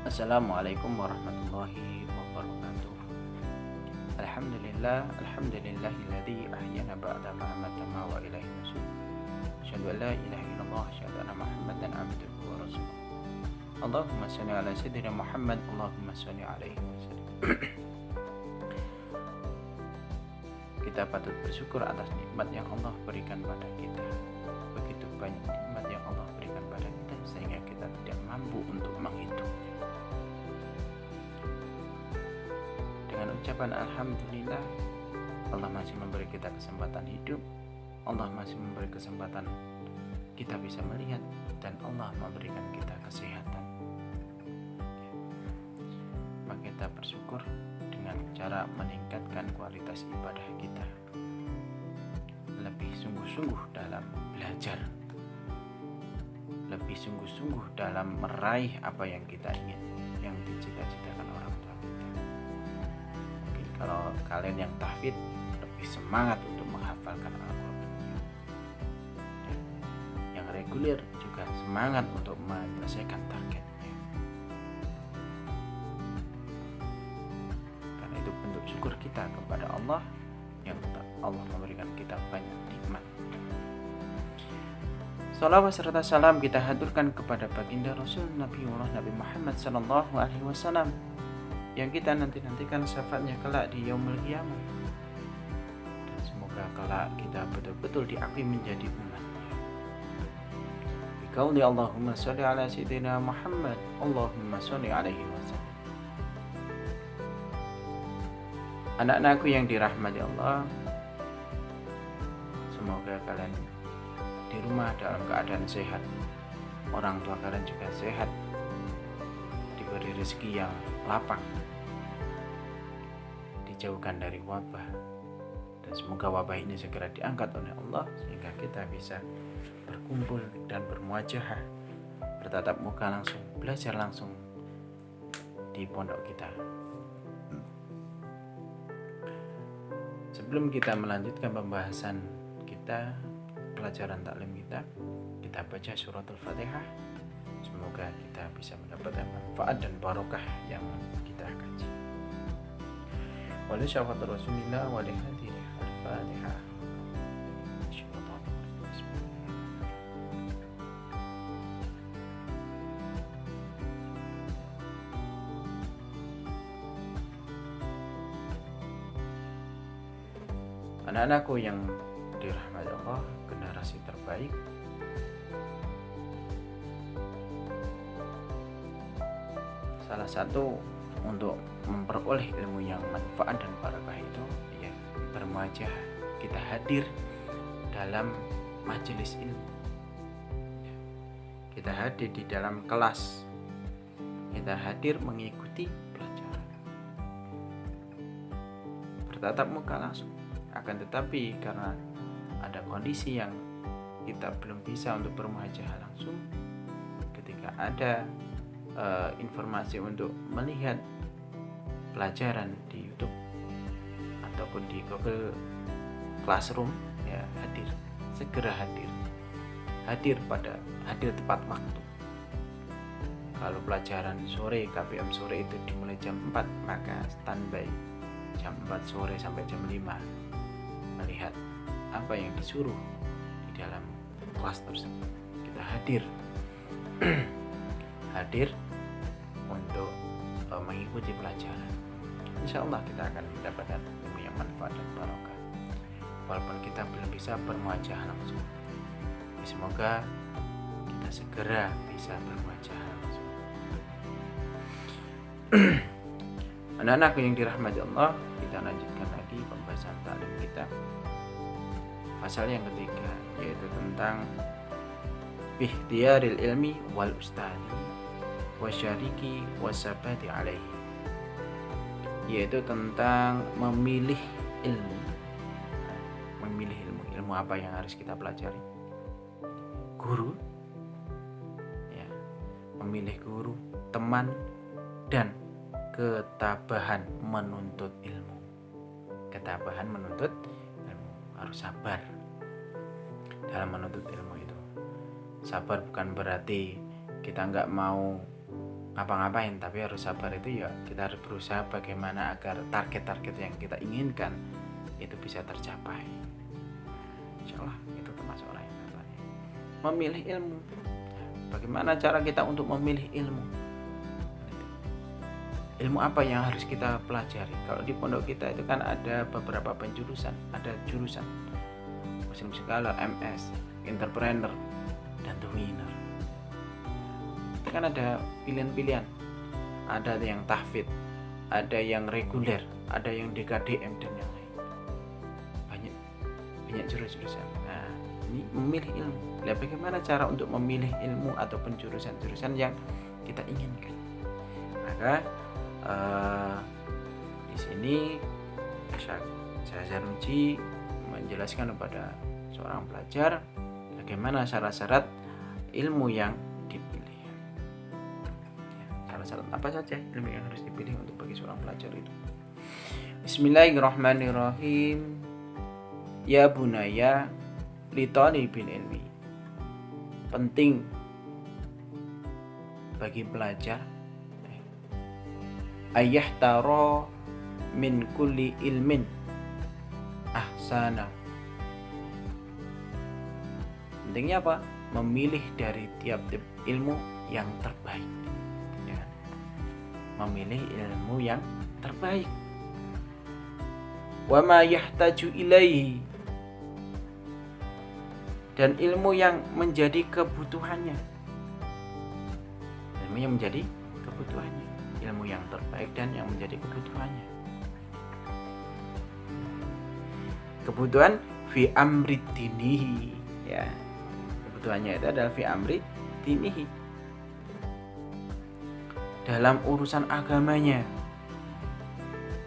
Assalamualaikum warahmatullahi wabarakatuh. Alhamdulillahilladzi ahyana ba'da ma amatana wa ilaihi nusyur. Asyhadu an la ilaha illallah, asyhadu anna Muhammadan abduhu wa rasuluh. Allahumma shalli ala sayyidina Muhammad, Allahumma shalli alaihi wasallam. Kita patut bersyukur atas nikmat yang Allah berikan pada kita. Begitu banyak nikmat yang Allah berikan pada kita sehingga kita tidak mampu untuk menghitungnya. Dengan ucapan alhamdulillah, Allah masih memberi kita kesempatan hidup, Allah masih memberi kesempatan kita bisa melihat, dan Allah memberikan kita kesehatan. Maka kita bersyukur dengan cara meningkatkan kualitas ibadah kita, lebih sungguh-sungguh dalam belajar, lebih sungguh-sungguh dalam meraih apa yang kita ingin, yang dicita-citakan orang tua kita. Mungkin kalau kalian yang tahfidz lebih semangat untuk menghafalkan Al-Quran, yang reguler juga semangat untuk menyelesaikan targetnya. Karena itu bentuk syukur kita kepada Allah yang Allah memberikan kita banyak nikmat. Salawat serta salam kita haturkan kepada baginda Rasul Nabiullah Nabi Muhammad sallallahu alaihi wasallam yang kita nantikan syafaatnya kelak di yaumul qiyamah. Dan semoga kelak kita betul-betul diakui menjadi umatnya. Biqauli Allahumma sholli ala sayyidina Muhammad, Allahumma sholli alaihi wasallam. Anak-anakku yang dirahmati Allah, semoga kalian di rumah dalam keadaan sehat, orang tua kalian juga sehat, diberi rezeki yang lapang, dijauhkan dari wabah, dan semoga wabah ini segera diangkat oleh Allah sehingga kita bisa berkumpul dan bermuajahah, bertatap muka langsung, belajar langsung di pondok kita. Sebelum kita melanjutkan pembahasan kita, pelajaran taklim kita baca suratul Fatihah. Semoga kita bisa mendapatkan manfaat dan barokah yang kita kaji. Wa li syafaat Rasulillah wa li hadhihi al-Fatihah. Anak-anakku yang dirahmati Allah, generasi terbaik, salah satu untuk memperoleh ilmu yang manfaat dan barakah itu ya bermuajah, kita hadir dalam majelis ilmu, kita hadir di dalam kelas, kita hadir mengikuti pelajaran, bertatap muka langsung. Akan tetapi karena ada kondisi yang kita belum bisa untuk bermuajah langsung, ketika ada informasi untuk melihat pelajaran di YouTube ataupun di Google Classroom, ya segera hadir tepat waktu. Kalau pelajaran sore, KPM sore itu dimulai jam 4, maka standby jam 4 sore sampai jam 5 melihat apa yang disuruh di dalam kelas tersebut. Kita hadir untuk mengikuti pelajaran. Insya Allah kita akan mendapatkan ilmu yang manfaat dan barokah, walaupun kita belum bisa bermuajah langsung. Semoga kita segera bisa bermuajah langsung. Anak-anakku yang dirahmati Allah, kita lanjutkan lagi pembahasan taklim kita. Pasal yang ketiga, yaitu tentang ikhtiyaril ilmi wal ustadi wasyariki wasabati alaihi, yaitu tentang memilih ilmu apa yang harus kita pelajari, guru, ya, memilih guru, teman, dan ketabahan menuntut ilmu. Harus sabar dalam menuntut ilmu itu. Sabar bukan berarti kita nggak mau ngapa-ngapain, tapi harus sabar. Itu ya kita harus berusaha bagaimana agar target-target yang kita inginkan itu bisa tercapai. Insyaallah itu termasuk orang yang sabar. Memilih ilmu, bagaimana cara kita untuk memilih ilmu? Ilmu apa yang harus kita pelajari? Kalau di pondok kita itu kan ada beberapa penjurusan, ada jurusan Muslim Scholar, MS, Entrepreneur, dan The Winner. Itu kan ada pilihan-pilihan. Ada yang tahfidz, ada yang reguler, ada yang DKDM dan yang lain. Banyak jurusan. Nah, ini memilih ilmu. Lihat bagaimana cara untuk memilih ilmu ataupun jurusan-jurusan yang kita inginkan. Maka di sini saya Zanuji menjelaskan kepada seorang pelajar bagaimana syarat-syarat ilmu yang dipilih. Syarat-syarat apa saja ilmu yang harus dipilih untuk bagi seorang pelajar itu. Bismillahirrahmanirrahim. Ya bunaya li talibil ilmi. Penting bagi pelajar ayahtaro min kulli ilmin ahsana. Pentingnya apa? Memilih dari tiap-tiap ilmu yang terbaik, ya. Memilih ilmu yang terbaik. Wa ma yahtaju ilaihi, dan ilmu yang menjadi kebutuhannya. Ilmu yang menjadi kebutuhannya, ilmu yang terbaik dan yang menjadi kebutuhannya. Kebutuhan fi amri dinihi, ya. Kebutuhannya itu adalah fi amri dinihi, dalam urusan agamanya.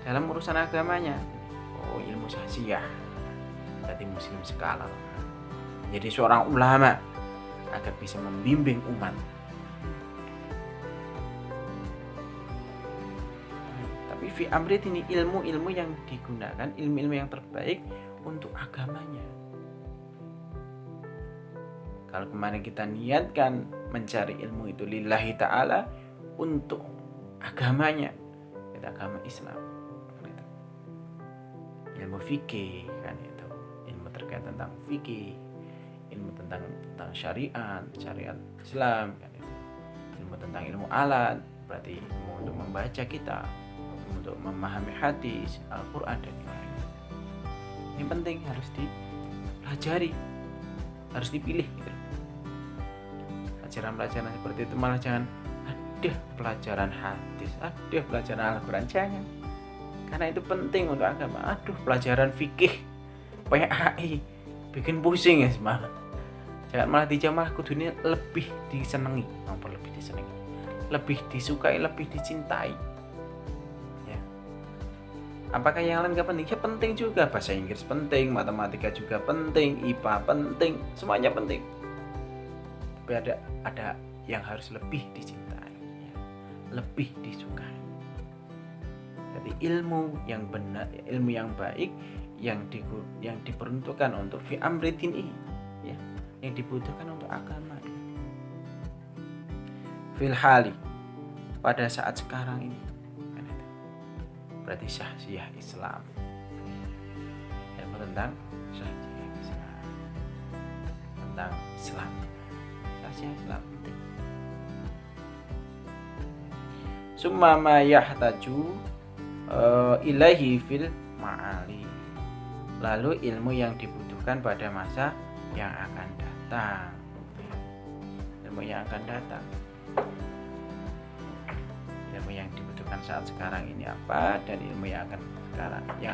Dalam urusan agamanya. Oh, ilmu sahsiah. Berarti Muslim Scholar. Jadi seorang ulama agar bisa membimbing umat. Tapi fi amri ini ilmu-ilmu yang digunakan, ilmu-ilmu yang terbaik untuk agamanya. Kalau kemarin kita niatkan mencari ilmu itu lillahi ta'ala, untuk agamanya, itu agama Islam. Ilmu fikih kan itu, ilmu terkait tentang fikih, ilmu tentang syariat Islam kan itu. Ilmu tentang ilmu alat, berarti ilmu untuk membaca kitab, untuk memahami hadis, Al-Qur'an dan lain-lain. Ini penting, harus dipelajari, harus dipilih gitu. Pelajaran-pelajaran seperti itu malah jangan ada pelajaran hadis, ada pelajaran Al-Qur'an, jangan. Karena itu penting untuk agama. Aduh, pelajaran fikih, PAI, bikin pusing ya malah. Jangan malah dijamah kudunya lebih disenangi, lebih disukai, lebih dicintai. Ya. Apakah yang lain gak penting? Ya penting juga. Bahasa Inggris penting, matematika juga penting, IPA penting, semuanya penting. Tapi ada yang harus lebih dicintai, ya. Lebih disukai. Jadi ilmu yang benar, ilmu yang baik, yang diperuntukkan untuk fi amri dini, ya, yang dibutuhkan untuk agama. Fil hali, pada saat sekarang ini, berarti sahsiah Islam. Ilmu tentang sahsiah Islam, tentang Islam, sahsiah Islam penting. Summa ma yahtaju ilahi fil ma'ali. Lalu ilmu yang dibutuhkan pada masa yang akan datang. Ilmu yang akan datang. Ilmu yang dibutuhkan saat sekarang ini apa, dan ilmu yang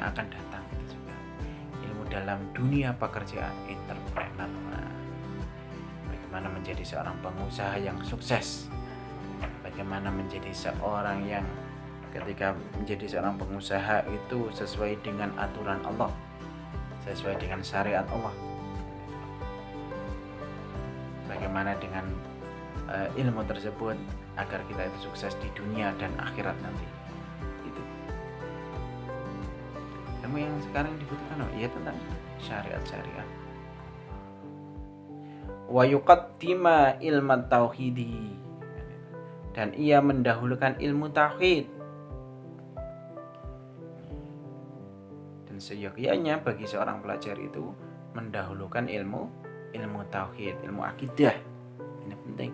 akan datang itu juga. Ilmu dalam dunia pekerjaan, entrepreneur. Bagaimana menjadi seorang pengusaha yang sukses. Bagaimana menjadi seorang yang ketika menjadi seorang pengusaha itu sesuai dengan aturan Allah, sesuai dengan syariat Allah. Bagaimana dengan ilmu tersebut agar kita itu sukses di dunia dan akhirat nanti. Itu ilmu yang sekarang dibutuhkan, ya tentang syariat. Wa yuqaddima ilmu tauhidi, dan ia mendahulukan ilmu tauhid. Dan seyogyanya bagi seorang pelajar itu mendahulukan ilmu tauhid, ilmu akidah. Ini penting.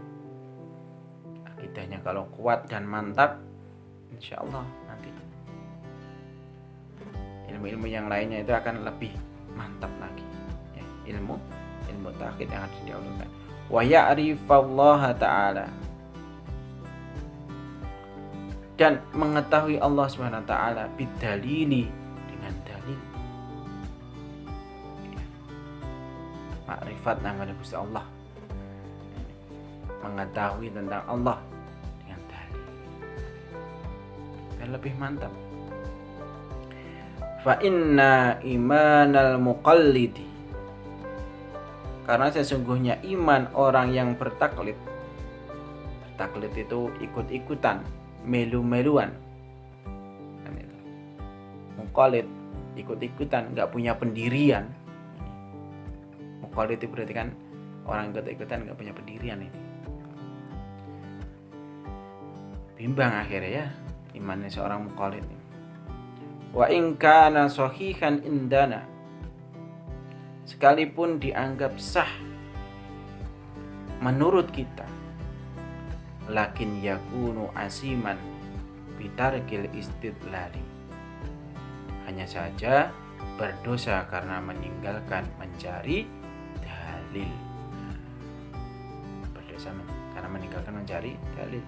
Akidahnya kalau kuat dan mantap, insya Allah nanti ilmu-ilmu yang lainnya itu akan lebih mantap lagi. Ya, ilmu tauhid yang harus didahulukan. Wa ya'rifallaha ta'ala, dan mengetahui Allah Subhanahu wa taala bidalili, dengan dalil. Makrifat nang Gusti Allah, mengetahui tentang Allah dengan dalil, dan lebih mantap. Fa inna imanal muqallidi, karena sesungguhnya iman orang yang bertaklid itu ikut-ikutan, melu-meluan. Kan itu. Muqallid ikut-ikutan, nggak punya pendirian. Muqallid itu berarti kan orang ikut-ikutan nggak punya pendirian ini. Bimbang akhirnya ya imannya seorang muqallid ini. Wa in kana sahihan indana, sekalipun dianggap sah menurut kita, lakin yakunu asiman bitarkil istidlali, hanya saja berdosa karena meninggalkan mencari dalil. Berdosa karena meninggalkan mencari dalil.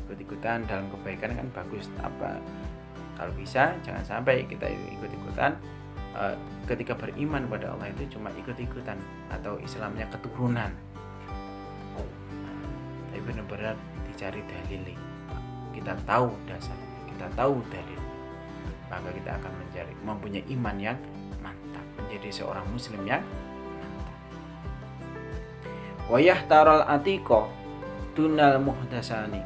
Ikut-ikutan dalam kebaikan kan bagus, apa kalau bisa jangan sampai kita ikut-ikutan ketika beriman pada Allah itu cuma ikut-ikutan atau Islamnya keturunan. Tapi benar-benar dicari dalil. Kita tahu dasar, kita tahu dalil, maka kita akan mempunyai iman yang mantap, menjadi seorang muslim yang mantap. Wa yahtaral atiqa dunal muhdasani,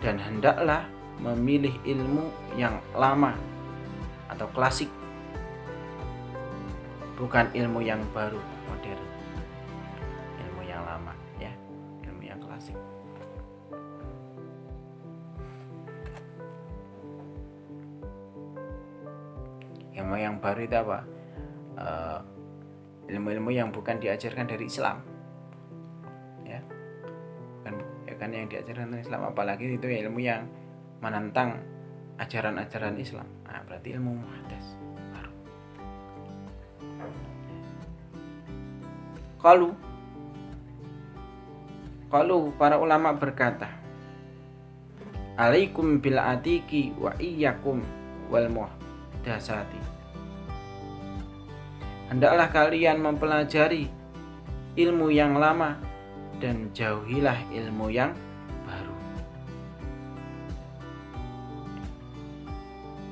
dan hendaklah memilih ilmu yang lama atau klasik, bukan ilmu yang baru modern. Ilmu yang lama ya, ilmu yang klasik. Ilmu yang baru itu apa? Ilmu-ilmu yang bukan diajarkan dari Islam. Ya. Kan yang diajarkan dari Islam, apalagi itu ilmu yang menentang ajaran-ajaran Islam. Nah, berarti ilmu muhdas baru. Qalu para ulama berkata, alaikum bil atiki wa iyyakum wal muhdasati, hendaklah kalian mempelajari ilmu yang lama dan jauhilah ilmu yang baru.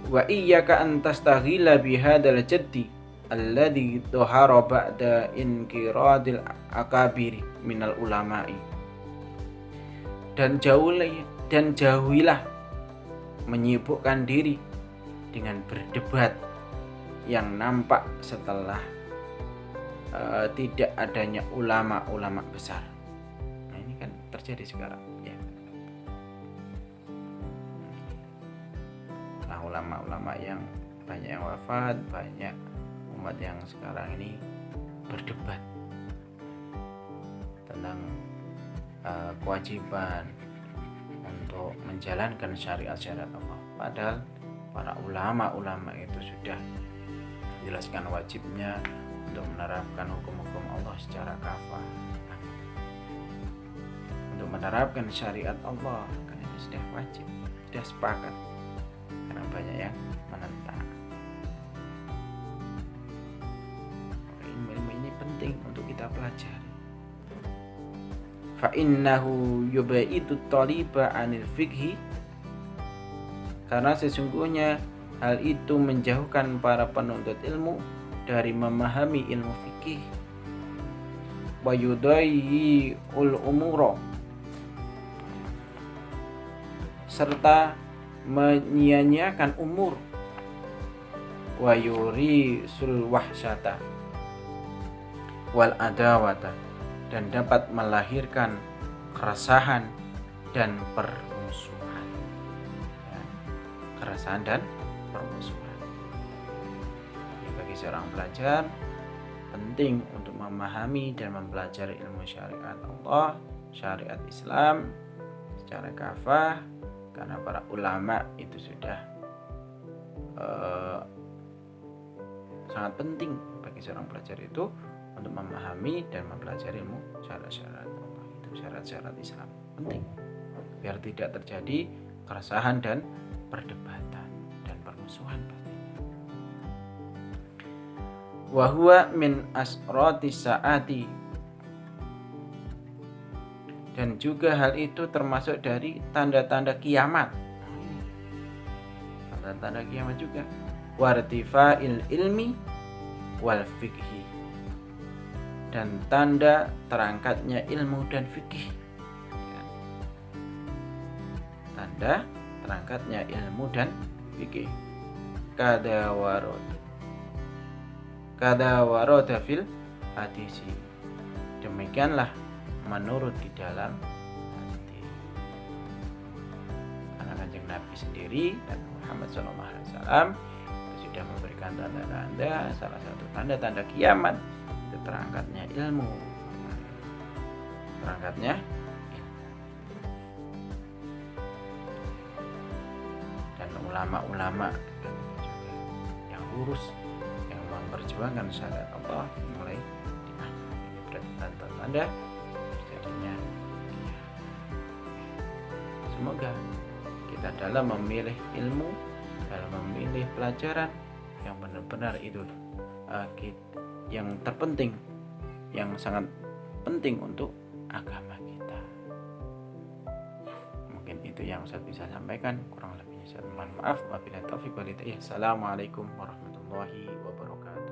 Wa iyyaka an tastaghila bihadzal jaddi alladhi dhahara ba'da inqiradil akabiri minal ulama'i, dan jauhilah menyibukkan diri dengan berdebat yang nampak setelah tidak adanya ulama-ulama besar. Nah, ini kan terjadi sekarang ya. Nah, ulama-ulama yang banyak yang wafat, banyak umat yang sekarang ini berdebat tentang kewajiban untuk menjalankan syariat-syariat Allah. Padahal para ulama-ulama itu sudah menjelaskan wajibnya untuk menerapkan hukum-hukum Allah secara kafah, untuk menerapkan syariat Allah, karena itu sudah wajib, sudah sepakat, karena banyak yang menentang. Ilmu ini penting untuk kita pelajari. Fa innahu yubaitu taliba anil fikhi, karena sesungguhnya hal itu menjauhkan para penuntut ilmu dari memahami ilmu fikih. Wa yudayyi'ul umura, serta menyia-nyiakan umur. Wa yurisul wahsyata wal adawata, dan dapat melahirkan keresahan dan permusuhan. Ya, keresahan dan permusuhan. Bagi seorang pelajar penting untuk memahami dan mempelajari ilmu syariat Allah, syariat Islam secara kafah, karena para ulama itu sudah sangat penting bagi seorang pelajar itu untuk memahami dan mempelajari ilmu syarat-syarat Allah, itu syarat-syarat Islam penting biar tidak terjadi keresahan dan perdebatan dan permusuhan pastinya. Wa huwa min asratis saati, dan juga hal itu termasuk dari tanda-tanda kiamat. Tanda-tanda kiamat juga. Wartifa'il ilmi wal fikhi, dan tanda terangkatnya ilmu dan fikih. Tanda terangkatnya ilmu dan fikih. Kada warada fil hadisi, demikianlah menurut di dalam hadis. Karena Kanjeng Nabi sendiri dan Muhammad SAW sudah memberikan tanda-tanda, salah satu tanda-tanda kiamat itu terangkatnya ilmu. Terangkatnya dan ulama-ulama yang lurus, yang memperjuangkan syariat Allah mulai diangkat. Ini berarti tanda-tanda terjadinya kiamat. Semoga kita dalam memilih ilmu, dalam memilih pelajaran yang benar-benar itu yang terpenting, yang sangat penting untuk agama kita. Mungkin itu yang saya bisa sampaikan, kurang lebihnya saya mohon maaf. Wabillahi taufiq wal hidayah. Assalamualaikum warahmatullahi wabarakatuh.